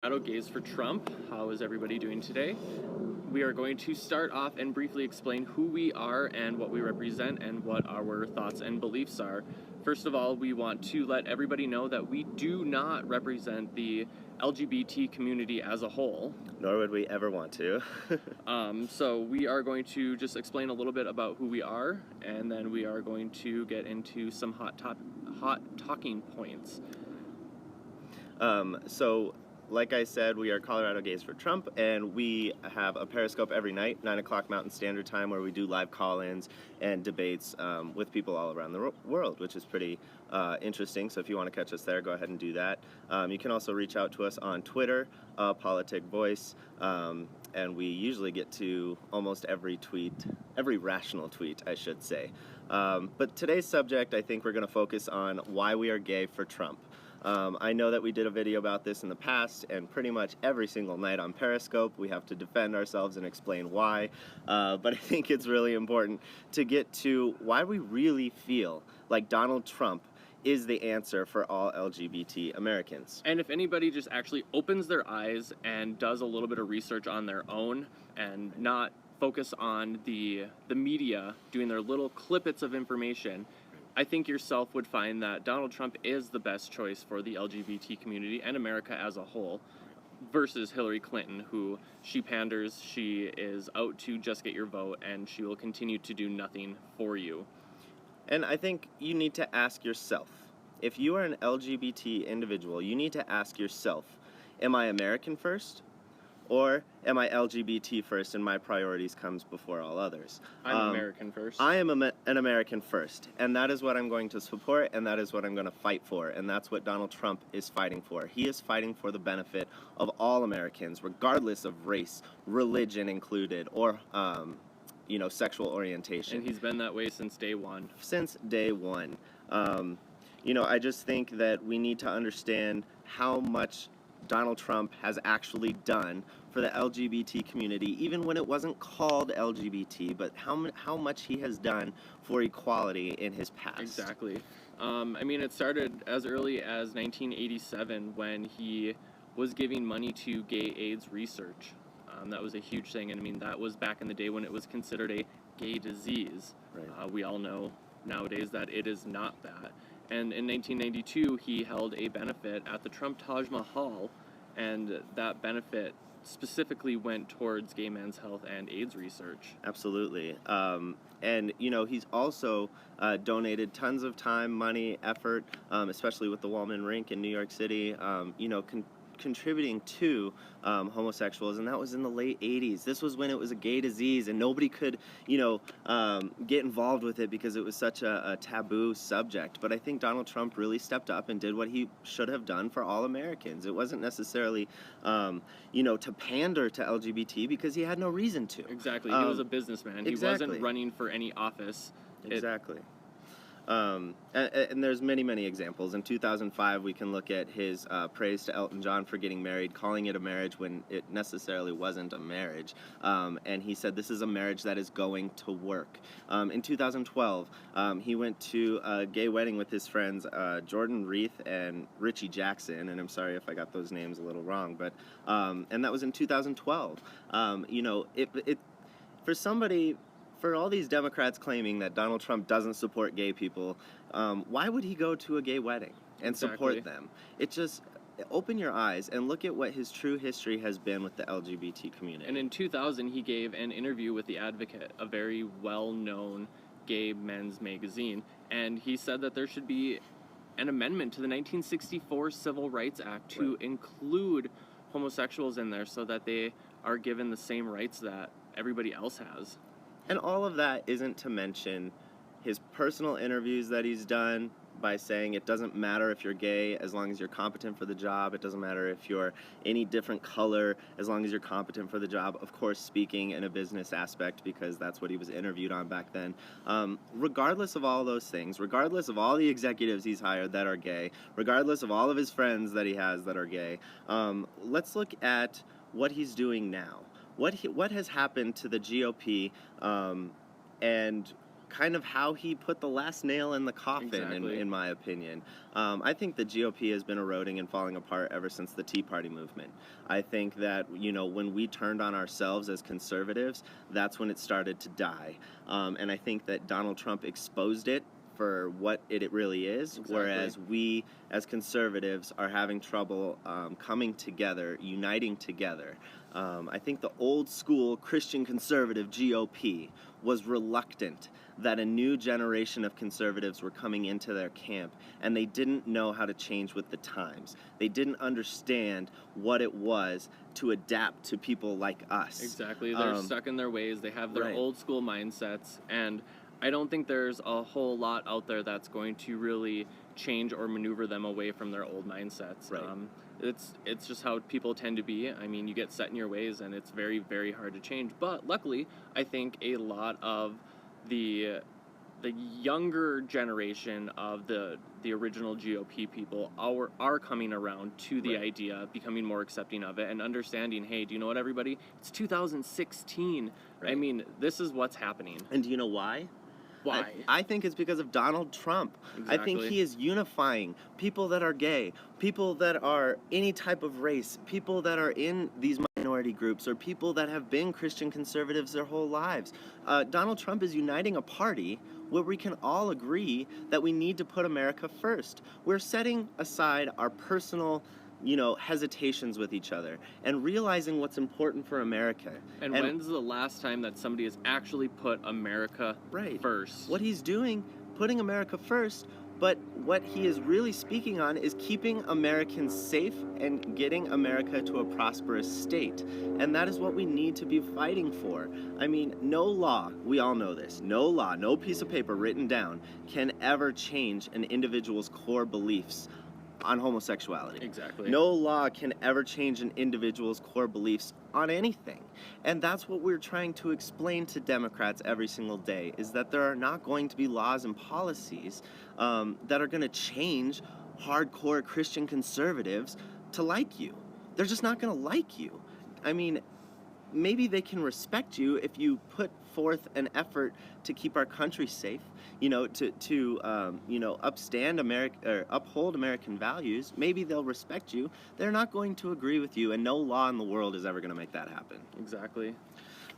Colorado Gays for Trump. How is everybody doing today? We are going to start off and briefly explain who we are and what we represent and what our thoughts and beliefs are. First of all, we want to let everybody know that we do not represent the LGBT community as a whole. Nor would we ever want to. So we are going to just explain a little bit about who we are, and then we are going to get into some hot talking points. So, like I said, we are Colorado Gays for Trump, and we have a Periscope every night, 9 o'clock Mountain Standard Time, where we do live call-ins and debates with people all around the world, which is pretty interesting. So if you want to catch us there, go ahead and do that. You can also reach out to us on Twitter, Politic Voice, and we usually get to almost every tweet, every rational tweet, I should say. But today's subject, I think we're going to focus on why we are gay for Trump. I know that we did a video about this in the past, and pretty much every single night on Periscope we have to defend ourselves and explain why, but I think it's really important to get to why we really feel like Donald Trump is the answer for all LGBT Americans. And if anybody just actually opens their eyes and does a little bit of research on their own and not focus on the media doing their little clippets of information, I think yourself would find that Donald Trump is the best choice for the LGBT community and America as a whole, versus Hillary Clinton, who she panders, she is out to just get your vote, and she will continue to do nothing for you. And I think you need to ask yourself, if you are an LGBT individual, you need to ask yourself, am I American first? Or am I LGBT first and my priorities comes before all others? I'm American first. I am an American first, and that is what I'm going to support, and that is what I'm going to fight for, and that's what Donald Trump is fighting for. He is fighting for the benefit of all Americans, regardless of race, religion included, or sexual orientation. And he's been that way since day one. Since day one. I just think that we need to understand how much Donald Trump has actually done for the LGBT community, even when it wasn't called LGBT, but how much he has done for equality in his past. Exactly. It started as early as 1987 when he was giving money to gay AIDS research. That was a huge thing, and that was back in the day when it was considered a gay disease. Right. We all know nowadays that it is not that. And in 1992, he held a benefit at the Trump Taj Mahal, and that benefit specifically went towards gay men's health and AIDS research. Absolutely. He's also donated tons of time, money, effort, especially with the Wallman Rink in New York City, contributing to homosexuals, and that was in the late 80s. This was when it was a gay disease, and nobody could, get involved with it because it was such a taboo subject. But I think Donald Trump really stepped up and did what he should have done for all Americans. It wasn't necessarily, to pander to LGBT because he had no reason to. Exactly. He was a businessman. He wasn't running for any office. Exactly. And there's many, many examples. In 2005, we can look at his praise to Elton John for getting married, calling it a marriage when it necessarily wasn't a marriage. And he said, this is a marriage that is going to work. In 2012, he went to a gay wedding with his friends Jordan Reith and Richie Jackson, and I'm sorry if I got those names a little wrong, but and that was in 2012. For all these Democrats claiming that Donald Trump doesn't support gay people, why would he go to a gay wedding and support them? It just, open your eyes and look at what his true history has been with the LGBT community. And in 2000, he gave an interview with The Advocate, a very well-known gay men's magazine, and he said that there should be an amendment to the 1964 Civil Rights Act to include homosexuals in there so that they are given the same rights that everybody else has. And all of that isn't to mention his personal interviews that he's done by saying it doesn't matter if you're gay as long as you're competent for the job. It doesn't matter if you're any different color as long as you're competent for the job. Of course, speaking in a business aspect because that's what he was interviewed on back then. Regardless of all those things, regardless of all the executives he's hired that are gay, regardless of all of his friends that he has that are gay, let's look at what he's doing now. What has happened to the GOP and kind of how he put the last nail in the coffin, Exactly. in my opinion. I think the GOP has been eroding and falling apart ever since the Tea Party movement. I think that, when we turned on ourselves as conservatives, that's when it started to die. And I think that Donald Trump exposed it for what it really is, Exactly. whereas we as conservatives are having trouble coming together, uniting together. I think the old school Christian conservative GOP was reluctant that a new generation of conservatives were coming into their camp, and they didn't know how to change with the times. They didn't understand what it was to adapt to people like us. Exactly. They're stuck in their ways. They have their Right. old school mindsets, and I don't think there's a whole lot out there that's going to really change or maneuver them away from their old mindsets. Right. It's just how people tend to be. I mean, you get set in your ways, and it's very, very hard to change. But luckily, I think a lot of the younger generation of the original GOP people are coming around to the Right. idea, becoming more accepting of it, and understanding, hey, do you know what, everybody? It's 2016. Right. I mean, this is what's happening. And do you know why? Why? I think it's because of Donald Trump. I think Exactly. he is unifying people that are gay, people that are any type of race, people that are in these minority groups, or people that have been Christian conservatives their whole lives. Donald Trump is uniting a party where we can all agree that we need to put America first. We're setting aside our personal hesitations with each other and realizing what's important for America. And when's the last time that somebody has actually put America Right. first? What he's doing, putting America first, but what he is really speaking on is keeping Americans safe and getting America to a prosperous state. And that is what we need to be fighting for. I mean, no law, we all know this, no law, no piece of paper written down can ever change an individual's core beliefs on homosexuality. Exactly. No law can ever change an individual's core beliefs on anything. And that's what we're trying to explain to Democrats every single day, is that there are not going to be laws and policies that are going to change hardcore Christian conservatives to like you. They're just not going to like you. I mean, maybe they can respect you if you put forth an effort to keep our country safe, to uphold American values. Maybe they'll respect you. They're not going to agree with you, and no law in the world is ever going to make that happen. Exactly.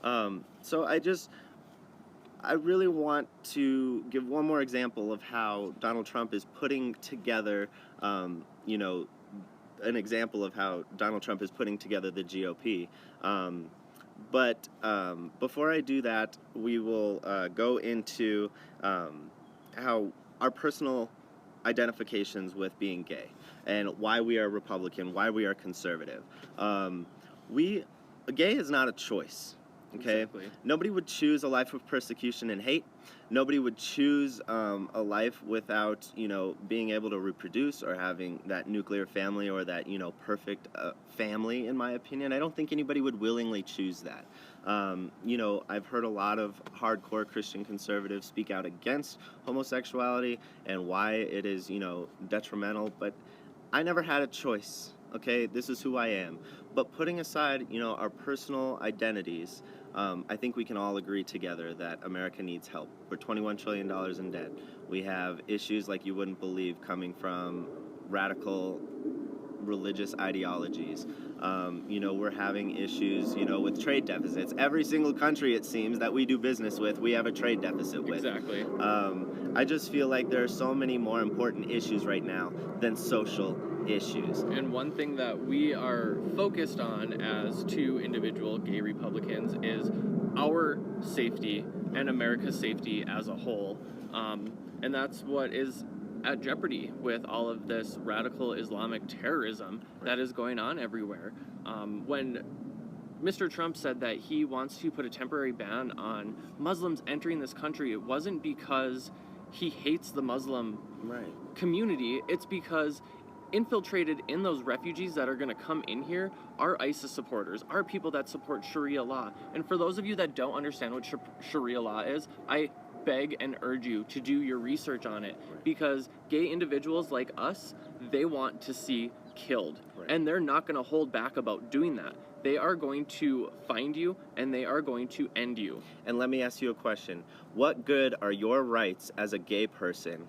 So I really want to give one more example of how Donald Trump is putting together, an example of how Donald Trump is putting together the GOP. But before I do that, we will go into how our personal identifications with being gay and why we are Republican, why we are conservative. Gay is not a choice. Okay? Exactly. Nobody would choose a life of persecution and hate. Nobody would choose a life without, being able to reproduce or having that nuclear family or that, perfect family, in my opinion. I don't think anybody would willingly choose that. I've heard a lot of hardcore Christian conservatives speak out against homosexuality and why it is, detrimental, but I never had a choice. Okay, this is who I am. But putting aside, our personal identities, I think we can all agree together that America needs help. We're $21 trillion in debt. We have issues like you wouldn't believe coming from radical religious ideologies. We're having issues, with trade deficits. Every single country, it seems, that we do business with, we have a trade deficit with. Exactly. I just feel like there are so many more important issues right now than social issues. And one thing that we are focused on as two individual gay Republicans is our safety and America's safety as a whole. And that's what is at jeopardy with all of this radical Islamic terrorism that is going on everywhere. When Mr. Trump said that he wants to put a temporary ban on Muslims entering this country, it wasn't because he hates the Muslim community. It's because infiltrated in those refugees that are going to come in here are ISIS supporters, are people that support Sharia law. And for those of you that don't understand what Sharia law is, I beg and urge you to do your research on it, because gay individuals like us, they want to see killed. Right. And they're not going to hold back about doing that. They are going to find you and they are going to end you. And let me ask you a question. What good are your rights as a gay person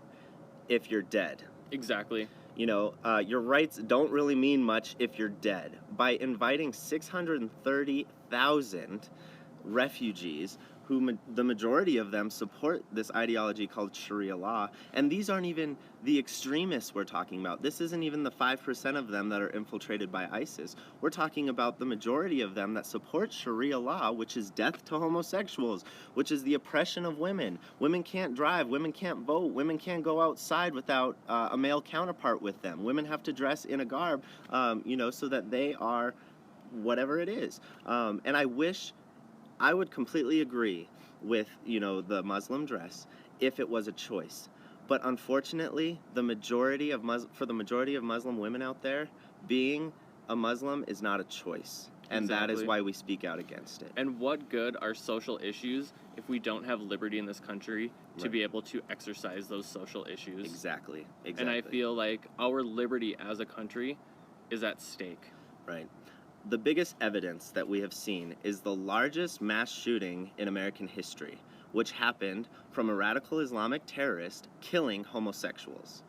if you're dead? Exactly. You know, your rights don't really mean much if you're dead. By inviting 630,000 refugees, who the majority of them support this ideology called Sharia law, and these aren't even the extremists we're talking about. This isn't even the 5% of them that are infiltrated by ISIS. We're talking about the majority of them that support Sharia law, which is death to homosexuals, which is the oppression of women. Women can't drive, women can't vote, women can't go outside without a male counterpart with them. Women have to dress in a garb, you know, so that they are whatever it is. And I would completely agree with, you know, the Muslim dress if it was a choice. But unfortunately, for the majority of Muslim women out there, being a Muslim is not a choice. And that is Exactly. why we speak out against it. And what good are social issues if we don't have liberty in this country to Right. be able to exercise those social issues? Exactly. And I feel like our liberty as a country is at stake. Right. The biggest evidence that we have seen is the largest mass shooting in American history, which happened from a radical Islamic terrorist killing homosexuals.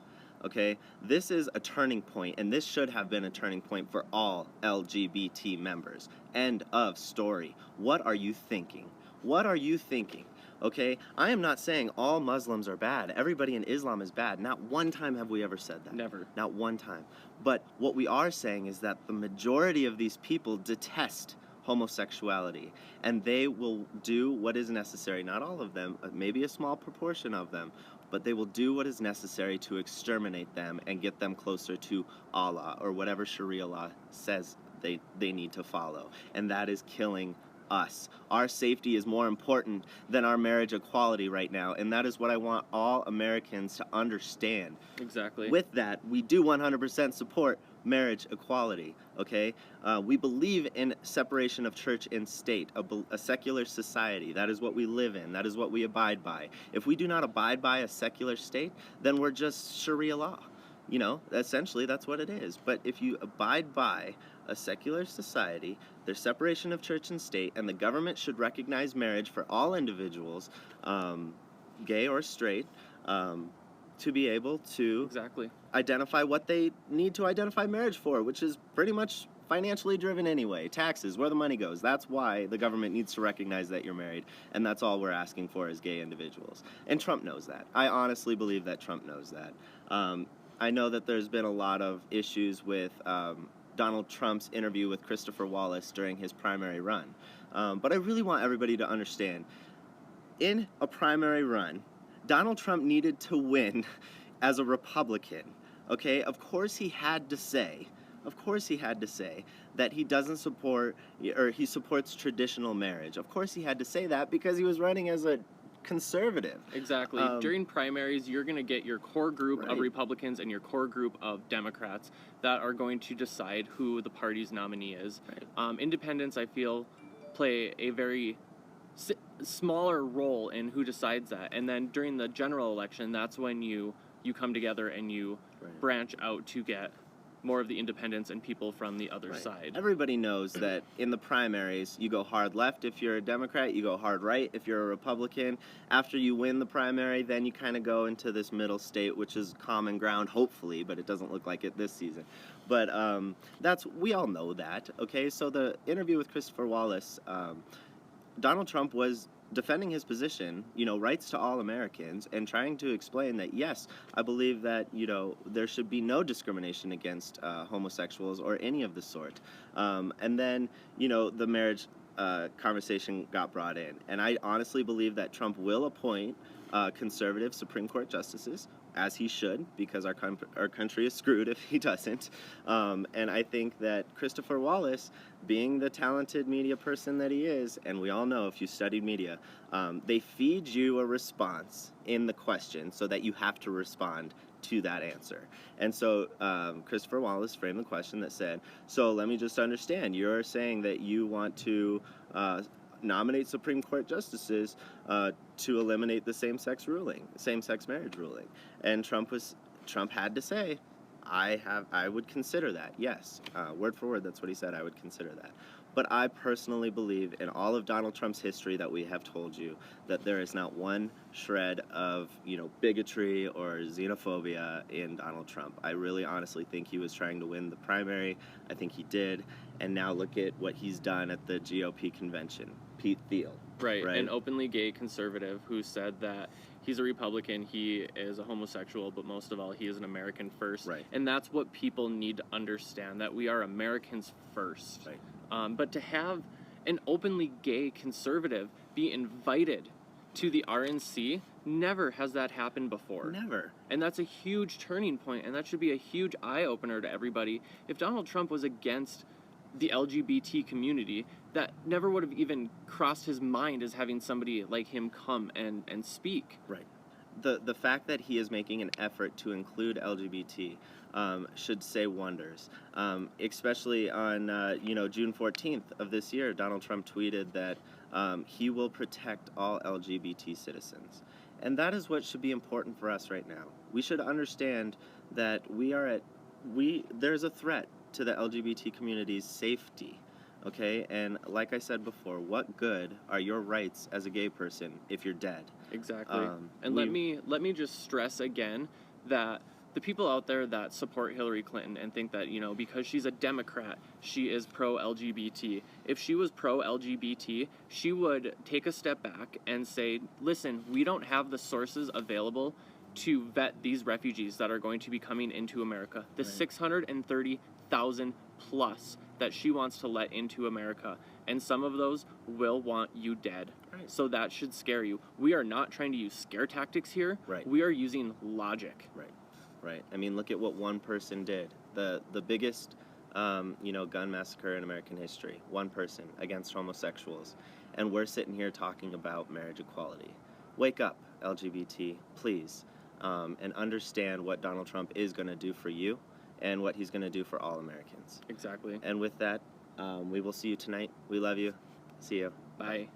Okay, this is a turning point, and this should have been a turning point for all LGBT members. End of story. What are you thinking? What are you thinking? Okay, I am not saying all Muslims are bad. Everybody in Islam is bad. Not one time have we ever said that. Never. Not one time. But what we are saying is that the majority of these people detest homosexuality, and they will do what is necessary. Not all of them, maybe a small proportion of them, but they will do what is necessary to exterminate them and get them closer to Allah, or whatever Sharia law says they need to follow. And that is killing us. Our safety is more important than our marriage equality right now, and that is what I want all Americans to understand. Exactly. With that, we do 100% support marriage equality, okay? We believe in separation of church and state, a secular society. That is what we live in. That is what we abide by. If we do not abide by a secular state, then we're just Sharia law. You know, essentially that's what it is. But if you abide by a secular society, there's separation of church and state, and the government should recognize marriage for all individuals, gay or straight, to be able to Exactly. identify what they need to identify marriage for, which is pretty much financially driven anyway. Taxes, where the money goes. That's why the government needs to recognize that you're married, and that's all we're asking for as gay individuals. And Trump knows that. I honestly believe that Trump knows that. I know that there's been a lot of issues with Donald Trump's interview with Christopher Wallace during his primary run. But I really want everybody to understand, in a primary run, Donald Trump needed to win as a Republican. Okay, of course he had to say that he doesn't support, or he supports traditional marriage. Of course he had to say that because he was running as a conservative. Exactly. During primaries, you're going to get your core group Right. of Republicans and your core group of Democrats that are going to decide who the party's nominee is. Right. Independents, I feel, play a very smaller role in who decides that. And then during the general election, that's when you come together and you Right. branch out to get more of the independents and people from the other Right. side. Everybody knows that in the primaries, you go hard left if you're a Democrat, you go hard right if you're a Republican. After you win the primary, then you kind of go into this middle state, which is common ground, hopefully, but it doesn't look like it this season. But we all know that, okay? So the interview with Christopher Wallace, Donald Trump was defending his position, you know, rights to all Americans, and trying to explain that, yes, I believe that, you know, there should be no discrimination against homosexuals or any of the sort. And then, you know, the marriage conversation got brought in. And I honestly believe that Trump will appoint conservative Supreme Court justices, as he should, because our country is screwed if he doesn't. And I think that Christopher Wallace, being the talented media person that he is, and we all know if you studied media, they feed you a response in the question so that you have to respond to that answer. And so Christopher Wallace framed the question that said, so let me just understand, you're saying that you want to nominate Supreme Court justices to eliminate the same-sex marriage ruling. And Trump had to say, I would consider that, yes. Word for word, that's what he said. I would consider that. But I personally believe in all of Donald Trump's history that we have told you that there is not one shred of, bigotry or xenophobia in Donald Trump. I really honestly think he was trying to win the primary. I think he did. And now look at what he's done at the GOP convention. Pete Thiel. Right, an openly gay conservative who said that he's a Republican, he is a homosexual, but most of all, he is an American first. Right. And that's what people need to understand, that we are Americans first. Right. But to have an openly gay conservative be invited to the RNC, never has that happened before. Never. And that's a huge turning point, and that should be a huge eye-opener to everybody. If Donald Trump was against the LGBT community, that never would have even crossed his mind as having somebody like him come and speak. Right. The fact that he is making an effort to include LGBT should say wonders. Especially on June 14th of this year, Donald Trump tweeted that he will protect all LGBT citizens. And that is what should be important for us right now. We should understand that there's a threat to the LGBT community's safety. Okay, and like I said before, what good are your rights as a gay person if you're dead? Exactly. And let me just stress again that the people out there that support Hillary Clinton and think that, because she's a Democrat, she is pro-LGBT. If she was pro-LGBT, she would take a step back and say, listen, we don't have the sources available to vet these refugees that are going to be coming into America. The 630,000 plus that she wants to let into America, and some of those will want you dead. Right. So that should scare you. We are not trying to use scare tactics here. Right. We are using logic. Right. I mean, look at what one person did. The biggest, gun massacre in American history. One person against homosexuals, and we're sitting here talking about marriage equality. Wake up, LGBT, please, and understand what Donald Trump is going to do for you and what he's going to do for all Americans. Exactly. And with that, we will see you tonight. We love you. See you. Bye.